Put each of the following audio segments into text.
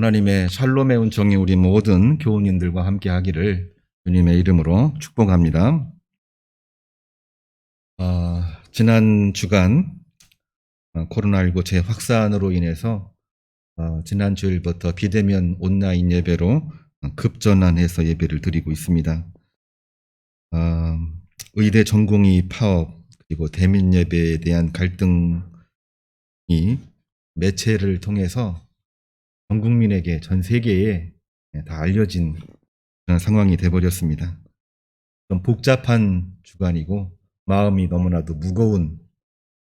하나님의 샬롬의 은총이 우리 모든 교우님들과 함께 하기를 주님의 이름으로 축복합니다. 지난 주간 코로나19 재확산으로 인해서 지난 주일부터 비대면 온라인 예배로 급전환해서 예배를 드리고 있습니다. 의대 전공의 파업 그리고 대면 예배에 대한 갈등이 매체를 통해서 전 국민에게, 전 세계에 다 알려진 그런 상황이 돼버렸습니다. 좀 복잡한 주간이고 마음이 너무나도 무거운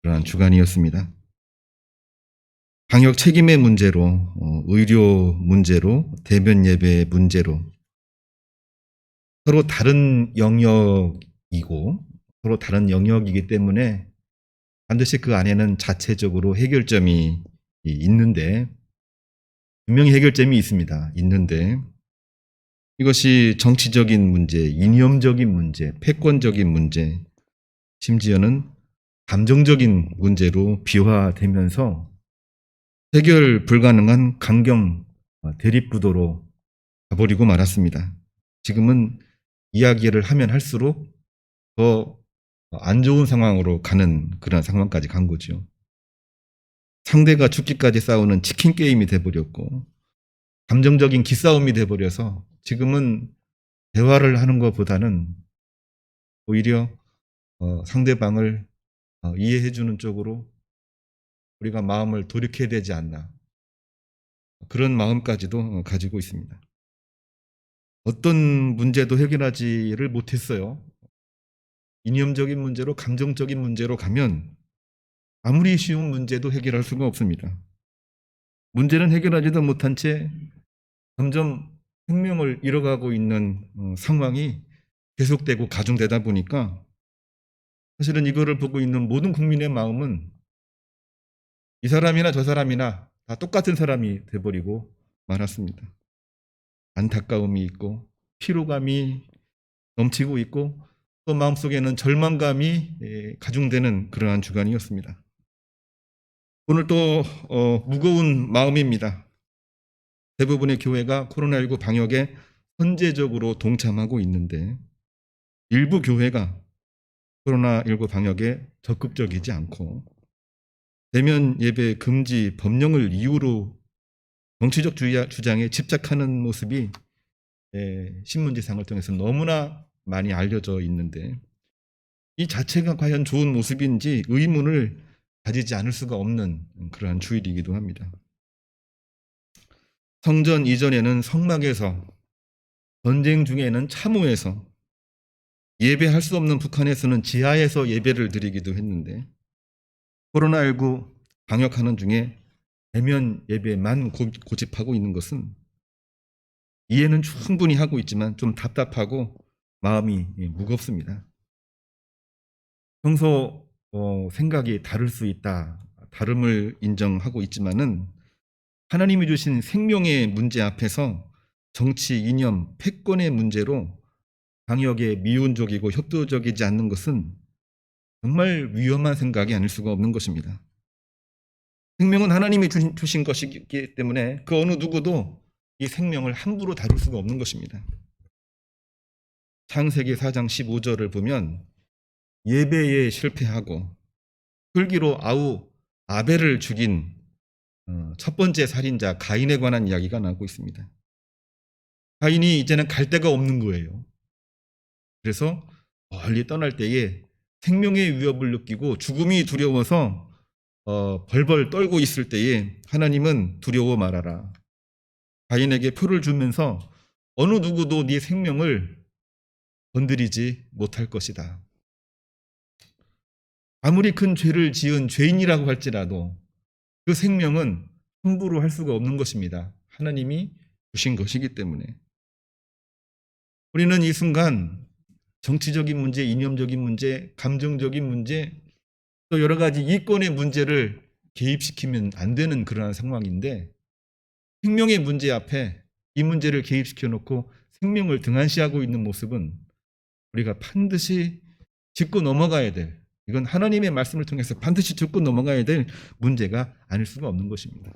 그런 주간이었습니다. 방역 책임의 문제로, 의료 문제로, 대면 예배 문제로 서로 다른 영역이고 서로 다른 영역이기 때문에 반드시 그 안에는 자체적으로 해결점이 있는데, 분명히 해결점이 있는데 이것이 정치적인 문제, 이념적인 문제, 패권적인 문제, 심지어는 감정적인 문제로 비화되면서 해결 불가능한 강경 대립구도로 가버리고 말았습니다. 지금은 이야기를 하면 할수록 더 안 좋은 상황으로 가는 그런 상황까지 간 거죠. 상대가 죽기까지 싸우는 치킨 게임이 돼버렸고 감정적인 기싸움이 돼버려서 지금은 대화를 하는 것보다는 오히려 상대방을 이해해주는 쪽으로 우리가 마음을 돌이켜야 되지 않나, 그런 마음까지도 가지고 있습니다. 어떤 문제도 해결하지를 못했어요. 이념적인 문제로, 감정적인 문제로 가면 아무리 쉬운 문제도 해결할 수가 없습니다. 문제는 해결하지도 못한 채 점점 생명을 잃어가고 있는 상황이 계속되고 가중되다 보니까 사실은 이거를 보고 있는 모든 국민의 마음은 이 사람이나 저 사람이나 다 똑같은 사람이 돼버리고 말았습니다. 안타까움이 있고 피로감이 넘치고 있고 또 마음속에는 절망감이 가중되는 그러한 주간이었습니다. 오늘 또 무거운 마음입니다. 대부분의 교회가 코로나19 방역에 선제적으로 동참하고 있는데 일부 교회가 코로나19 방역에 적극적이지 않고 대면 예배 금지 법령을 이유로 정치적 주장에 집착하는 모습이 신문지상을 통해서 너무나 많이 알려져 있는데, 이 자체가 과연 좋은 모습인지 의문을 가지지 않을 수가 없는 그러한 주일이기도 합니다. 성전 이전에는 성막에서, 전쟁 중에는 참호에서, 예배할 수 없는 북한에서는 지하에서 예배를 드리기도 했는데 코로나19 방역하는 중에 대면 예배만 고집하고 있는 것은 이해는 충분히 하고 있지만 좀 답답하고 마음이 무겁습니다. 평소 생각이 다를 수 있다, 다름을 인정하고 있지만은 하나님이 주신 생명의 문제 앞에서 정치, 이념, 패권의 문제로 방역에 미온적이고 협조적이지 않는 것은 정말 위험한 생각이 아닐 수가 없는 것입니다. 생명은 하나님이 주신 것이기 때문에 그 어느 누구도 이 생명을 함부로 다룰 수가 없는 것입니다. 창세기 4장 15절을 보면 예배에 실패하고 흙기로 아벨을 죽인 첫 번째 살인자 가인에 관한 이야기가 나오고 있습니다. 가인이 이제는 갈 데가 없는 거예요. 그래서 멀리 떠날 때에 생명의 위협을 느끼고 죽음이 두려워서 벌벌 떨고 있을 때에 하나님은 두려워 말아라, 가인에게 표를 주면서 어느 누구도 네 생명을 건드리지 못할 것이다. 아무리 큰 죄를 지은 죄인이라고 할지라도 그 생명은 함부로 할 수가 없는 것입니다. 하나님이 주신 것이기 때문에. 우리는 이 순간 정치적인 문제, 이념적인 문제, 감정적인 문제, 또 여러 가지 이권의 문제를 개입시키면 안 되는 그러한 상황인데, 생명의 문제 앞에 이 문제를 개입시켜 놓고 생명을 등한시하고 있는 모습은 우리가 반드시 짚고 넘어가야 될, 이건 하나님의 말씀을 통해서 반드시 짚고 넘어가야 될 문제가 아닐 수가 없는 것입니다.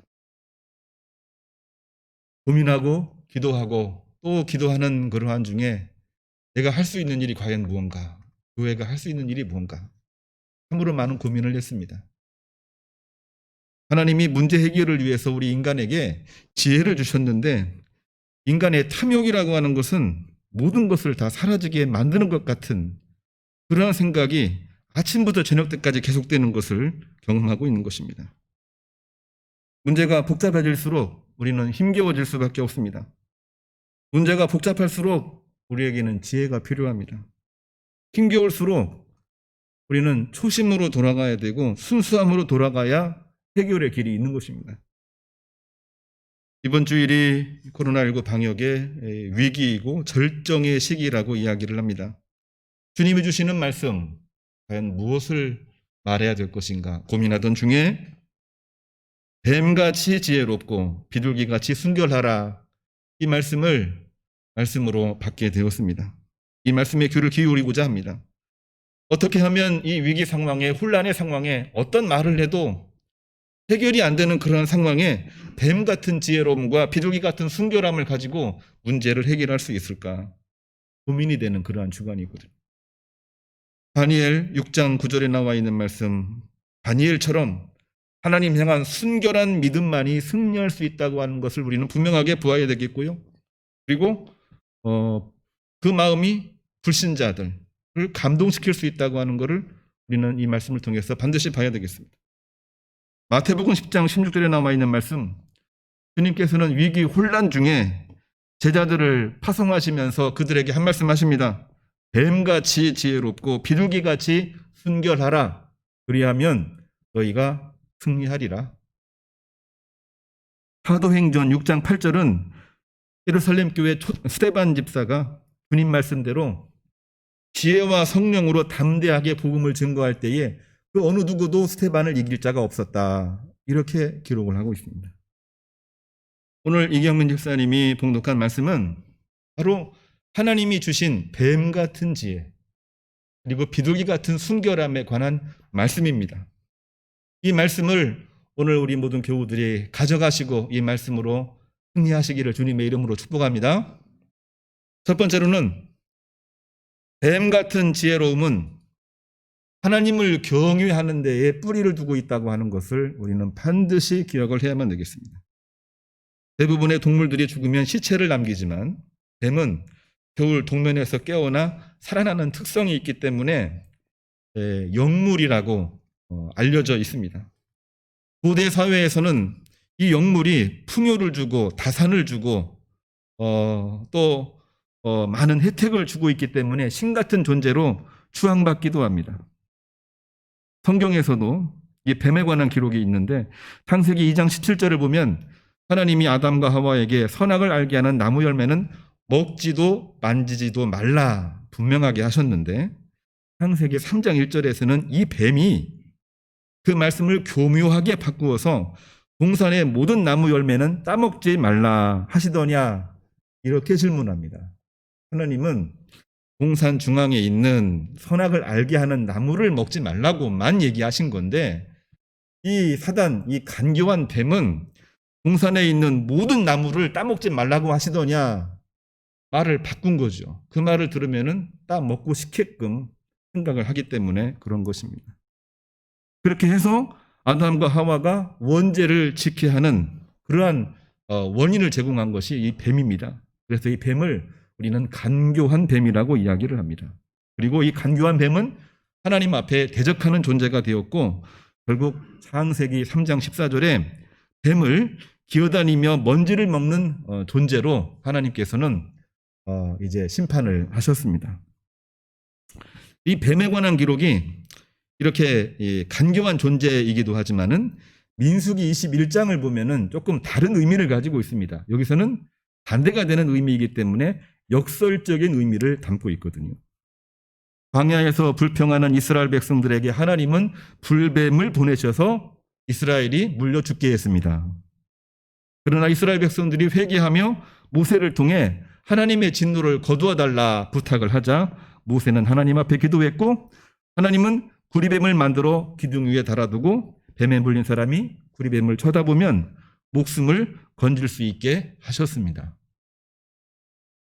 고민하고 기도하고 또 기도하는 그러한 중에 내가 할 수 있는 일이 과연 무언가, 교회가 할 수 있는 일이 무언가, 참으로 많은 고민을 했습니다. 하나님이 문제 해결을 위해서 우리 인간에게 지혜를 주셨는데, 인간의 탐욕이라고 하는 것은 모든 것을 다 사라지게 만드는 것 같은 그러한 생각이 아침부터 저녁 때까지 계속되는 것을 경험하고 있는 것입니다. 문제가 복잡해질수록 우리는 힘겨워질 수밖에 없습니다. 문제가 복잡할수록 우리에게는 지혜가 필요합니다. 힘겨울수록 우리는 초심으로 돌아가야 되고 순수함으로 돌아가야 해결의 길이 있는 것입니다. 이번 주일이 코로나19 방역의 위기이고 절정의 시기라고 이야기를 합니다. 주님이 주시는 말씀, 과연 무엇을 말해야 될 것인가 고민하던 중에 뱀같이 지혜롭고 비둘기같이 순결하라, 이 말씀으로 받게 되었습니다. 이 말씀에 귀를 기울이고자 합니다. 어떻게 하면 이 위기 상황에, 혼란의 상황에 어떤 말을 해도 해결이 안 되는 그런 상황에 뱀 같은 지혜로움과 비둘기 같은 순결함을 가지고 문제를 해결할 수 있을까 고민이 되는 그러한 주간이거든요. 다니엘 6장 9절에 나와 있는 말씀, 다니엘처럼 하나님 향한 순결한 믿음만이 승리할 수 있다고 하는 것을 우리는 분명하게 보아야 되겠고요. 그리고 그 마음이 불신자들을 감동시킬 수 있다고 하는 것을 우리는 이 말씀을 통해서 반드시 봐야 되겠습니다. 마태복음 10장 16절에 나와 있는 말씀, 주님께서는 위기 혼란 중에 제자들을 파송하시면서 그들에게 한 말씀 하십니다. 뱀같이 지혜롭고 비둘기같이 순결하라. 그리하면 너희가 승리하리라. 사도행전 6장 8절은 예루살렘 교회 스데반 집사가 주님 말씀대로 지혜와 성령으로 담대하게 복음을 증거할 때에 그 어느 누구도 스데반을 이길 자가 없었다, 이렇게 기록을 하고 있습니다. 오늘 이경민 집사님이 봉독한 말씀은 바로 하나님이 주신 뱀 같은 지혜 그리고 비둘기 같은 순결함에 관한 말씀입니다. 이 말씀을 오늘 우리 모든 교우들이 가져가시고 이 말씀으로 승리하시기를 주님의 이름으로 축복합니다. 첫 번째로는 뱀 같은 지혜로움은 하나님을 경외하는 데에 뿌리를 두고 있다고 하는 것을 우리는 반드시 기억을 해야만 되겠습니다. 대부분의 동물들이 죽으면 시체를 남기지만 뱀은 겨울 동면에서 깨어나 살아나는 특성이 있기 때문에 영물이라고 알려져 있습니다. 고대 사회에서는 이 영물이 풍요를 주고 다산을 주고 또 많은 혜택을 주고 있기 때문에 신 같은 존재로 추앙받기도 합니다. 성경에서도 이 뱀에 관한 기록이 있는데 창세기 2장 17절을 보면 하나님이 아담과 하와에게 선악을 알게 하는 나무 열매는 먹지도 만지지도 말라 분명하게 하셨는데 창세기 3장 1절에서는 이 뱀이 그 말씀을 교묘하게 바꾸어서 동산의 모든 나무 열매는 따먹지 말라 하시더냐, 이렇게 질문합니다. 하나님은 동산 중앙에 있는 선악을 알게 하는 나무를 먹지 말라고만 얘기하신 건데 이 사단, 이 간교한 뱀은 동산에 있는 모든 나무를 따먹지 말라고 하시더냐, 말을 바꾼 거죠. 그 말을 들으면은 따먹고 싶게끔 생각을 하기 때문에 그런 것입니다. 그렇게 해서 아담과 하와가 원죄를 지켜야 하는 그러한 원인을 제공한 것이 이 뱀입니다. 그래서 이 뱀을 우리는 간교한 뱀이라고 이야기를 합니다. 그리고 이 간교한 뱀은 하나님 앞에 대적하는 존재가 되었고 결국 창세기 3장 14절에 뱀을 기어다니며 먼지를 먹는 존재로 하나님께서는 이제 심판을 하셨습니다. 이 뱀에 관한 기록이 이렇게 간교한 존재이기도 하지만은 민수기 21장을 보면은 조금 다른 의미를 가지고 있습니다. 여기서는 반대가 되는 의미이기 때문에 역설적인 의미를 담고 있거든요. 광야에서 불평하는 이스라엘 백성들에게 하나님은 불뱀을 보내셔서 이스라엘이 물려 죽게 했습니다. 그러나 이스라엘 백성들이 회개하며 모세를 통해 하나님의 진노를 거두어 달라 부탁을 하자 모세는 하나님 앞에 기도했고 하나님은 구리뱀을 만들어 기둥 위에 달아두고 뱀에 물린 사람이 구리뱀을 쳐다보면 목숨을 건질 수 있게 하셨습니다.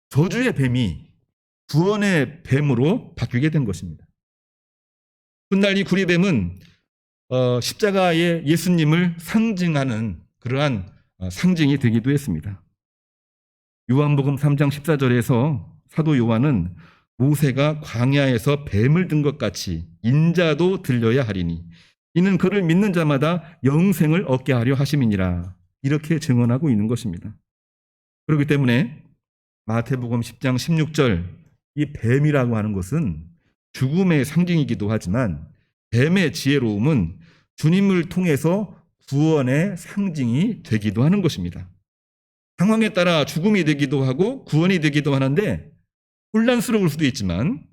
저주의 뱀이 구원의 뱀으로 바뀌게 된 것입니다. 훗날 이 구리뱀은 십자가의 예수님을 상징하는 그러한 상징이 되기도 했습니다. 요한복음 3장 14절에서 사도 요한은 모세가 광야에서 뱀을 든 것 같이 인자도 들려야 하리니 이는 그를 믿는 자마다 영생을 얻게 하려 하심이니라, 이렇게 증언하고 있는 것입니다. 그렇기 때문에 마태복음 10장 16절, 이 뱀이라고 하는 것은 죽음의 상징이기도 하지만 뱀의 지혜로움은 주님을 통해서 구원의 상징이 되기도 하는 것입니다. 상황에 따라 죽음이 되기도 하고 구원이 되기도 하는데 혼란스러울 수도 있지만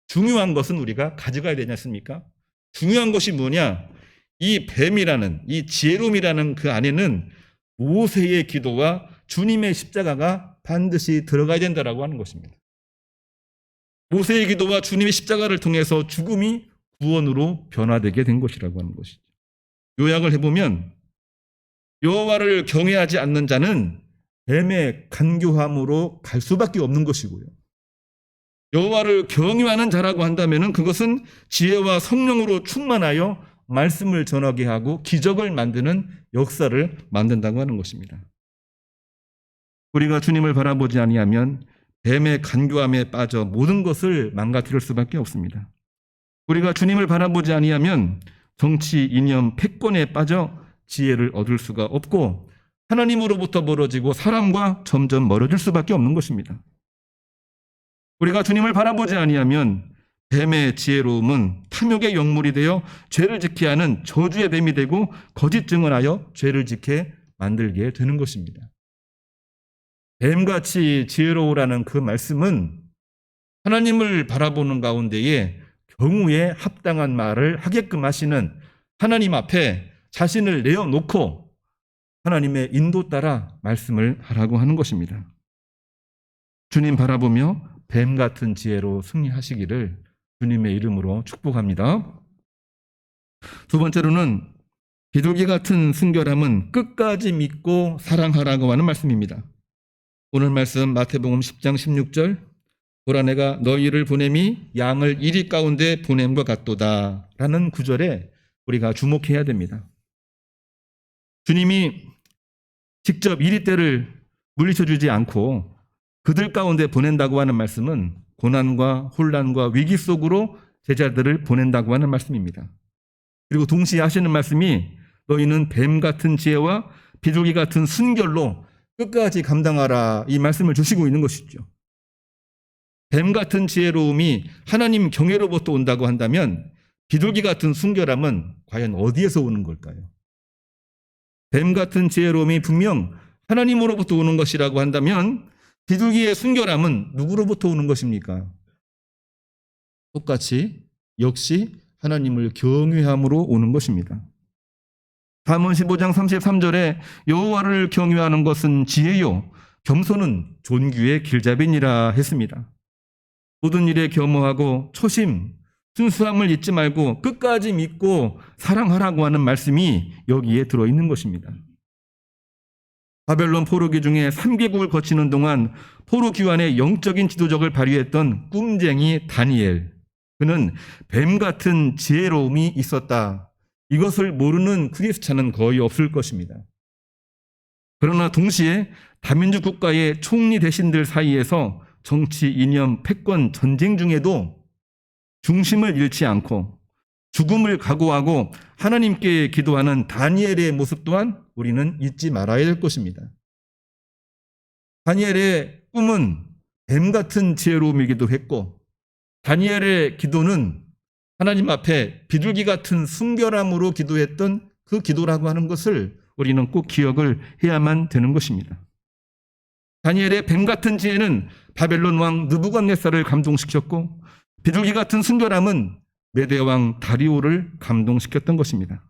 중요한 것은 우리가 가져가야 되지 않습니까? 중요한 것이 뭐냐? 이 뱀이라는, 이 지혜로움이라는 그 안에는 모세의 기도와 주님의 십자가가 반드시 들어가야 된다라고 하는 것입니다. 모세의 기도와 주님의 십자가를 통해서 죽음이 구원으로 변화되게 된 것이라고 하는 것이죠. 요약을 해보면 여호와를 경외하지 않는 자는 뱀의 간교함으로 갈 수밖에 없는 것이고요. 여호와를 경외하는 자라고 한다면 그것은 지혜와 성령으로 충만하여 말씀을 전하게 하고 기적을 만드는 역사를 만든다고 하는 것입니다. 우리가 주님을 바라보지 아니하면 뱀의 간교함에 빠져 모든 것을 망가뜨릴 수밖에 없습니다. 우리가 주님을 바라보지 아니하면 정치, 이념, 패권에 빠져 지혜를 얻을 수가 없고 하나님으로부터 멀어지고 사람과 점점 멀어질 수밖에 없는 것입니다. 우리가 주님을 바라보지 아니하면 뱀의 지혜로움은 탐욕의 영물이 되어 죄를 짓게 하는 저주의 뱀이 되고 거짓 증언하여 죄를 짓게 만들게 되는 것입니다. 뱀같이 지혜로우라는 그 말씀은 하나님을 바라보는 가운데에 경우에 합당한 말을 하게끔 하시는, 하나님 앞에 자신을 내어놓고 하나님의 인도 따라 말씀을 하라고 하는 것입니다. 주님 바라보며 뱀 같은 지혜로 승리하시기를 주님의 이름으로 축복합니다. 두 번째로는 비둘기 같은 순결함은 끝까지 믿고 사랑하라고 하는 말씀입니다. 오늘 말씀 마태복음 10장 16절, 보라 내가 너희를 보냄이 양을 이리 가운데 보냄과 같도다 라는 구절에 우리가 주목해야 됩니다. 주님이 직접 이리떼를 물리쳐주지 않고 그들 가운데 보낸다고 하는 말씀은 고난과 혼란과 위기 속으로 제자들을 보낸다고 하는 말씀입니다. 그리고 동시에 하시는 말씀이 너희는 뱀 같은 지혜와 비둘기 같은 순결로 끝까지 감당하라, 이 말씀을 주시고 있는 것이죠. 뱀 같은 지혜로움이 하나님 경외로부터 온다고 한다면 비둘기 같은 순결함은 과연 어디에서 오는 걸까요? 뱀 같은 지혜로움이 분명 하나님으로부터 오는 것이라고 한다면 비둘기의 순결함은 누구로부터 오는 것입니까? 똑같이 역시 하나님을 경외함으로 오는 것입니다. 잠언 15장 33절에 여호와를 경외하는 것은 지혜요 겸손은 존귀의 길잡이니라 했습니다. 모든 일에 겸허하고 초심, 순수함을 잊지 말고 끝까지 믿고 사랑하라고 하는 말씀이 여기에 들어있는 것입니다. 바벨론 포로기 중에 3개국을 거치는 동안 포로 귀환의 영적인 지도력을 발휘했던 꿈쟁이 다니엘, 그는 뱀 같은 지혜로움이 있었다. 이것을 모르는 크리스찬은 거의 없을 것입니다. 그러나 동시에 다민족 국가의 총리 대신들 사이에서 정치, 이념, 패권, 전쟁 중에도 중심을 잃지 않고 죽음을 각오하고 하나님께 기도하는 다니엘의 모습 또한 우리는 잊지 말아야 될 것입니다. 다니엘의 꿈은 뱀 같은 지혜로움이기도 했고 다니엘의 기도는 하나님 앞에 비둘기 같은 순결함으로 기도했던 그 기도라고 하는 것을 우리는 꼭 기억을 해야만 되는 것입니다. 다니엘의 뱀 같은 지혜는 바벨론 왕 느부갓네살을 감동시켰고 비둘기 같은 순결함은 메대 왕 다리오를 감동시켰던 것입니다.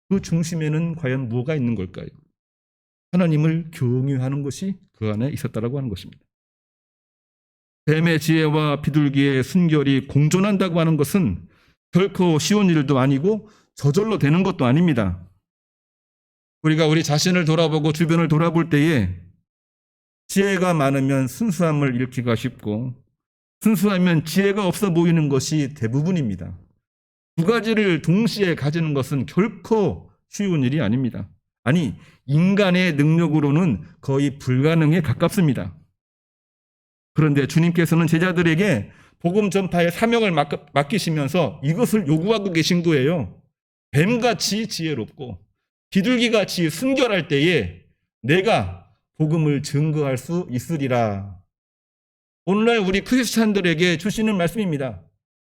그 중심에는 과연 뭐가 있는 걸까요? 하나님을 경외하는 것이 그 안에 있었다라고 하는 것입니다. 뱀의 지혜와 비둘기의 순결이 공존한다고 하는 것은 결코 쉬운 일도 아니고 저절로 되는 것도 아닙니다. 우리가 우리 자신을 돌아보고 주변을 돌아볼 때에 지혜가 많으면 순수함을 잃기가 쉽고 순수하면 지혜가 없어 보이는 것이 대부분입니다. 두 가지를 동시에 가지는 것은 결코 쉬운 일이 아닙니다. 아니, 인간의 능력으로는 거의 불가능에 가깝습니다. 그런데 주님께서는 제자들에게 복음 전파의 사명을 맡기시면서 이것을 요구하고 계신 거예요. 뱀같이 지혜롭고 비둘기같이 순결할 때에 내가 복음을 증거할 수 있으리라. 오늘날 우리 크리스찬들에게 주시는 말씀입니다.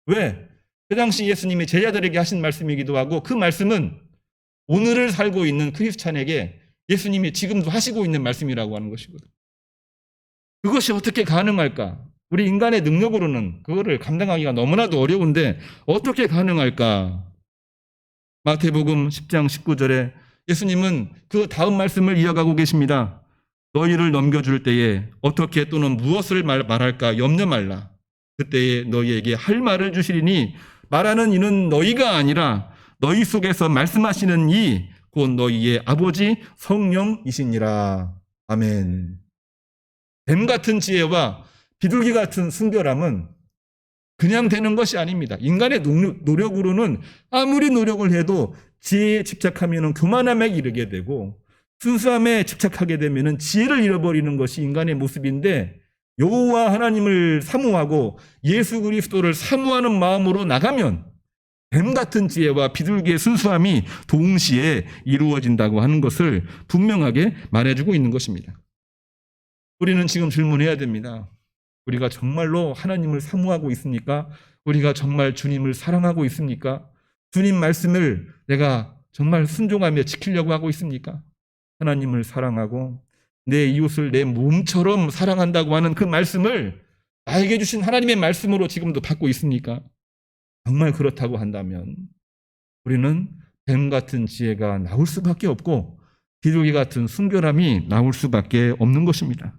왜? 그 당시 예수님이 제자들에게 하신 말씀이기도 하고 그 말씀은 오늘을 살고 있는 크리스찬에게 예수님이 지금도 하시고 있는 말씀이라고 하는 것이거든요. 그것이 어떻게 가능할까? 우리 인간의 능력으로는 그거를 감당하기가 너무나도 어려운데 어떻게 가능할까? 마태복음 10장 19절에 예수님은 그 다음 말씀을 이어가고 계십니다. 너희를 넘겨줄 때에 어떻게 또는 무엇을 말할까 염려 말라. 그때에 너희에게 할 말을 주시리니 말하는 이는 너희가 아니라 너희 속에서 말씀하시는 이 곧 너희의 아버지 성령이시니라. 아멘. 뱀 같은 지혜와 비둘기 같은 순결함은 그냥 되는 것이 아닙니다. 인간의 노력으로는 아무리 노력을 해도 지혜에 집착하면 교만함에 이르게 되고 순수함에 집착하게 되면 지혜를 잃어버리는 것이 인간의 모습인데 여호와 하나님을 사모하고 예수 그리스도를 사모하는 마음으로 나가면 뱀 같은 지혜와 비둘기의 순수함이 동시에 이루어진다고 하는 것을 분명하게 말해주고 있는 것입니다. 우리는 지금 질문해야 됩니다. 우리가 정말로 하나님을 사모하고 있습니까? 우리가 정말 주님을 사랑하고 있습니까? 주님 말씀을 내가 정말 순종하며 지키려고 하고 있습니까? 하나님을 사랑하고 내 이웃을 내 몸처럼 사랑한다고 하는 그 말씀을 나에게 주신 하나님의 말씀으로 지금도 받고 있습니까? 정말 그렇다고 한다면 우리는 뱀 같은 지혜가 나올 수밖에 없고 비둘기 같은 순결함이 나올 수밖에 없는 것입니다.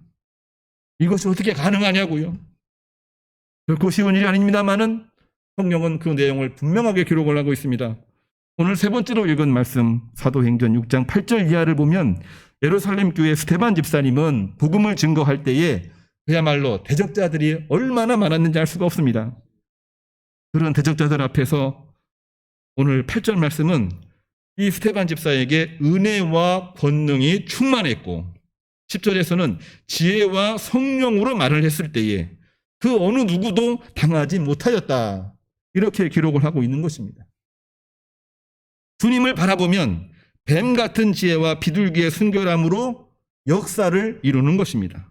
이것이 어떻게 가능하냐고요? 결코 쉬운 일이 아닙니다만은 성경은 그 내용을 분명하게 기록을 하고 있습니다. 오늘 세 번째로 읽은 말씀 사도행전 6장 8절 이하를 보면 예루살렘 교회 스데반 집사님은 복음을 증거할 때에 그야말로 대적자들이 얼마나 많았는지 알 수가 없습니다. 그런 대적자들 앞에서 오늘 8절 말씀은 이 스데반 집사에게 은혜와 권능이 충만했고 10절에서는 지혜와 성령으로 말을 했을 때에 그 어느 누구도 당하지 못하였다. 이렇게 기록을 하고 있는 것입니다. 주님을 바라보면 뱀 같은 지혜와 비둘기의 순결함으로 역사를 이루는 것입니다.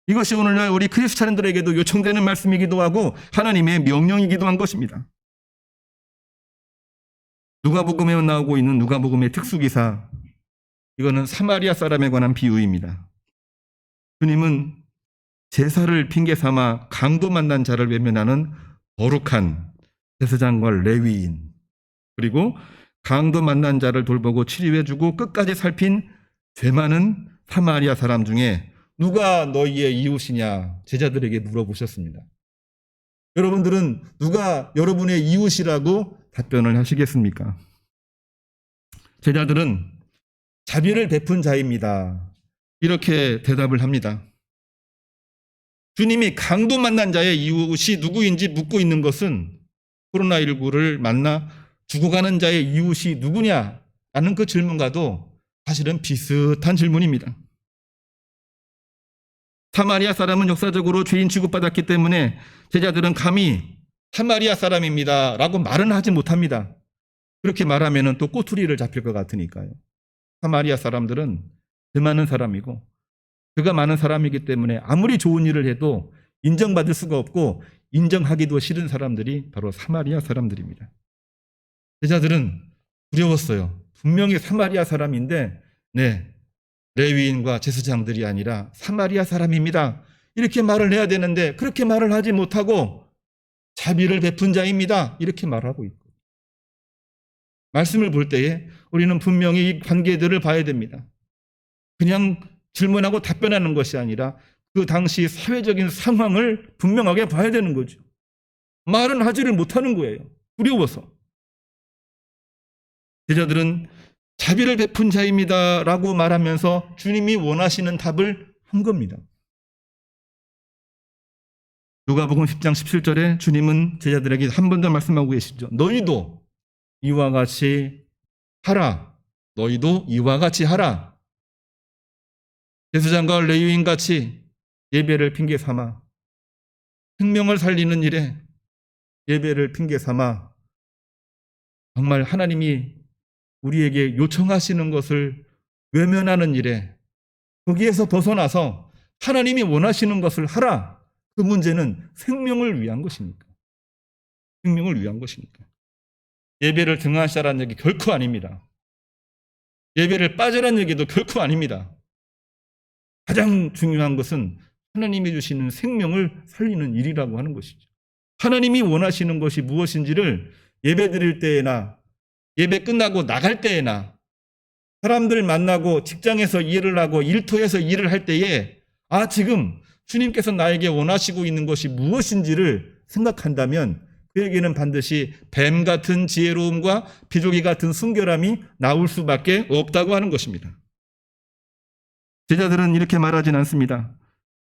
이것이 오늘날 우리 크리스찬들에게도 요청되는 말씀이기도 하고 하나님의 명령이기도 한 것입니다. 누가복음에 나오고 있는 누가복음의 특수기사, 이거는 사마리아 사람에 관한 비유입니다. 주님은 제사를 핑계 삼아 강도 만난 자를 외면하는 거룩한 제사장과 레위인, 그리고 강도 만난 자를 돌보고 치료해주고 끝까지 살핀 죄 많은 사마리아 사람 중에 누가 너희의 이웃이냐 제자들에게 물어보셨습니다. 여러분들은 누가 여러분의 이웃이라고 답변을 하시겠습니까? 제자들은 자비를 베푼 자입니다. 이렇게 대답을 합니다. 주님이 강도 만난 자의 이웃이 누구인지 묻고 있는 것은 코로나19를 만나 죽어가는 자의 이웃이 누구냐라는 그 질문과도 사실은 비슷한 질문입니다. 사마리아 사람은 역사적으로 죄인 취급받았기 때문에 제자들은 감히 사마리아 사람입니다 라고 말은 하지 못합니다. 그렇게 말하면 또 꼬투리를 잡힐 것 같으니까요. 사마리아 사람들은 죄 많은 사람이고 죄가 많은 사람이기 때문에 아무리 좋은 일을 해도 인정받을 수가 없고 인정하기도 싫은 사람들이 바로 사마리아 사람들입니다. 제자들은 두려웠어요. 분명히 사마리아 사람인데 레위인과 제사장들이 아니라 사마리아 사람입니다. 이렇게 말을 해야 되는데 그렇게 말을 하지 못하고 자비를 베푼 자입니다. 이렇게 말하고 있고 말씀을 볼 때에 우리는 분명히 이 관계들을 봐야 됩니다. 그냥 질문하고 답변하는 것이 아니라 그 당시 사회적인 상황을 분명하게 봐야 되는 거죠. 말은 하지를 못하는 거예요. 두려워서. 제자들은 자비를 베푼 자입니다 라고 말하면서 주님이 원하시는 답을 한 겁니다. 누가복음 10장 17절에 주님은 제자들에게 한 번 더 말씀하고 계시죠. 너희도 이와 같이 하라. 너희도 이와 같이 하라. 제사장과 레위인같이 예배를 핑계 삼아 생명을 살리는 일에 예배를 핑계 삼아 정말 하나님이 우리에게 요청하시는 것을 외면하는 일에 거기에서 벗어나서 하나님이 원하시는 것을 하라. 그 문제는 생명을 위한 것입니까? 생명을 위한 것입니까? 예배를 등한시하라는 얘기 결코 아닙니다. 예배를 빠져라는 얘기도 결코 아닙니다. 가장 중요한 것은 하나님이 주시는 생명을 살리는 일이라고 하는 것이죠. 하나님이 원하시는 것이 무엇인지를 예배 드릴 때에나 예배 끝나고 나갈 때에나 사람들 만나고 직장에서 일을 하고 일터에서 일을 할 때에 지금 주님께서 나에게 원하시고 있는 것이 무엇인지를 생각한다면 그에게는 반드시 뱀 같은 지혜로움과 비둘기 같은 순결함이 나올 수밖에 없다고 하는 것입니다. 제자들은 이렇게 말하진 않습니다.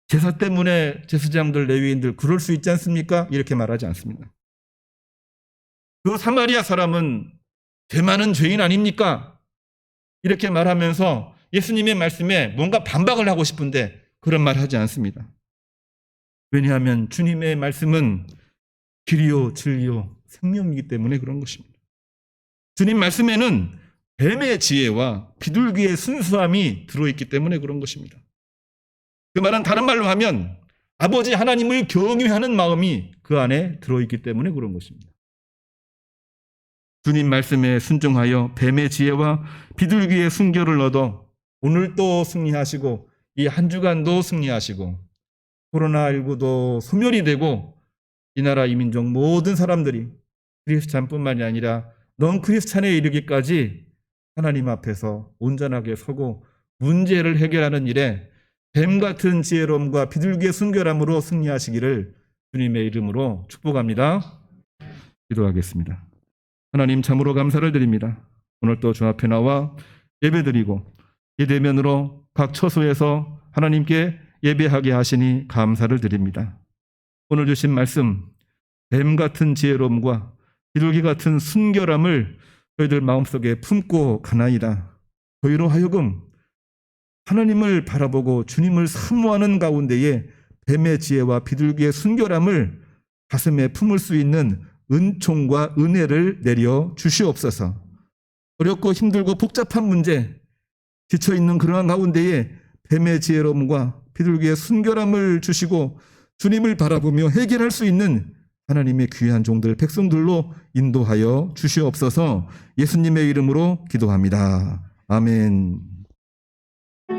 제사 때문에 제사장들, 레위인들 그럴 수 있지 않습니까? 이렇게 말하지 않습니다. 그 사마리아 사람은 죄 많은 죄인 아닙니까? 이렇게 말하면서 예수님의 말씀에 뭔가 반박을 하고 싶은데 그런 말 하지 않습니다. 왜냐하면 주님의 말씀은 길이요 진리요 생명이기 때문에 그런 것입니다. 주님 말씀에는 뱀의 지혜와 비둘기의 순수함이 들어있기 때문에 그런 것입니다. 그 말은 다른 말로 하면 아버지 하나님을 경외하는 마음이 그 안에 들어있기 때문에 그런 것입니다. 주님 말씀에 순종하여 뱀의 지혜와 비둘기의 순결을 얻어 오늘도 승리하시고 이 한 주간도 승리하시고 코로나19도 소멸이 되고 이 나라 이민족 모든 사람들이 크리스찬뿐만이 아니라 넌 크리스찬에 이르기까지 하나님 앞에서 온전하게 서고 문제를 해결하는 일에 뱀 같은 지혜로움과 비둘기의 순결함으로 승리하시기를 주님의 이름으로 축복합니다. 기도하겠습니다. 하나님 참으로 감사를 드립니다. 오늘 또 주 앞에 나와 예배드리고 이 대면으로 각 처소에서 하나님께 예배하게 하시니 감사를 드립니다. 오늘 주신 말씀 뱀 같은 지혜로움과 비둘기 같은 순결함을 저희들 마음속에 품고 가나이다. 저희로 하여금 하나님을 바라보고 주님을 사모하는 가운데에 뱀의 지혜와 비둘기의 순결함을 가슴에 품을 수 있는 은총과 은혜를 내려 주시옵소서. 어렵고 힘들고 복잡한 문제 지쳐있는 그러한 가운데에 뱀의 지혜로움과 비둘기의 순결함을 주시고 주님을 바라보며 해결할 수 있는 하나님의 귀한 종들 백성들로 인도하여 주시옵소서. 예수님의 이름으로 기도합니다. 아멘.